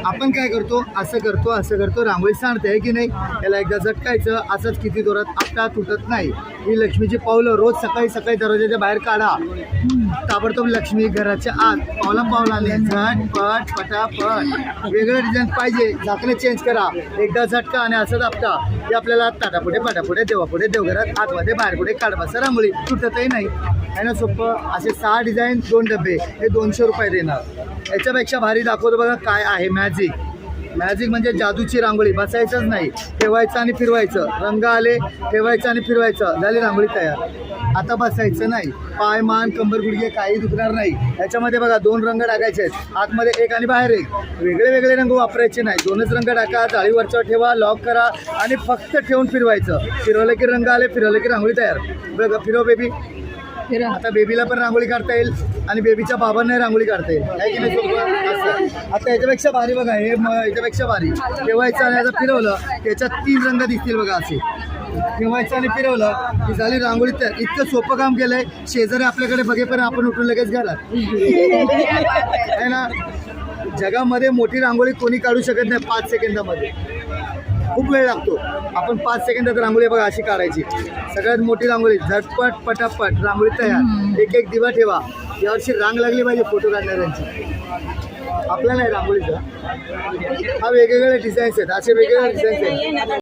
आपण काय करतो, असं करतो रांगोळी सांडते आहे की नाही, याला एकदा झटकायचं, असंच किती जोरात आपटा तुटत नाही. ही लक्ष्मीची पावलं रोज सकाळी सकाळी दरवाजाच्या बाहेर काढा. ताबडतोब लक्ष्मी घराच्या आत पावलाने झटपट पटापट. वेगळं डिझाईन पाहिजे, झाकणे चेंज करा, एकदा झटका आणि असंच आपटा. हे आपल्याला ताटापुढे पाटापुढे देवापुढे देवघरात आतमध्ये बाहेर पुढे काढबाचा रांगोळी तुटतही नाही आहे ना. सोपं असे 6 डिझाईन 2 डबे, हे 200 रुपये देणार. याच्यापेक्षा भारी दाखवतो बघा काय आहे. मॅजिक म्हणजे जादूची रांगोळी. बसायचंच नाही, ठेवायचं आणि फिरवायचं. रंग आले, ठेवायचं आणि फिरवायचं, झाली रांगोळी तयार. आता बसायचं नाही, पाय मान कंबर गुडघे काही दुखणार नाही. याच्यामध्ये बघा 2 रंग टाकायचे आहेत, आतमध्ये एक आणि बाहेर एक. वेगळे रंग वापरायचे नाही, 2च रंग टाका, जाळीवरच्या ठेवा, लॉक करा आणि फक्त ठेवून फिरवायचं. फिरवलं की रंग आले, फिरवलं की रांगोळी तयार. बघा फिरव बेबी. आता बेबीला पण रांगोळी काढता येईल आणि बेबीच्या बाबांनाही रांगोळी काढता येईल, आहे की नाही सोपं असं. आता याच्यापेक्षा भारी बघा, हे याच्यापेक्षा भारी. ठेवायचं आणि आता फिरवलं, त्याच्यात 3 रंग दिसतील बघा असे. ठेवायचं आणि फिरवलं की झाली रांगोळी तयार. इतकं सोपं काम केलंय, शेजारी आपल्याकडे बघेपर्यंत आपण उठून लगेच घालात आहे ना. जगामध्ये मोठी रांगोळी कोणी काढू शकत नाही 5 सेकंदामध्ये, खूप वेळ लागतो. आपण 5 सेकंदात रांगोळी बघा अशी काढायची. सगळ्यात मोठी रांगोळी, झटपट पटापट रांगोळी तयार. एक दिवा ठेवा. यावर्षी रांग लागली पाहिजे फोटो काढणाऱ्यांची, आपल्या नाही रांगोळीचा. हा वेगवेगळे डिझाईन्स आहेत, असे वेगवेगळे डिझाईन्स आहेत.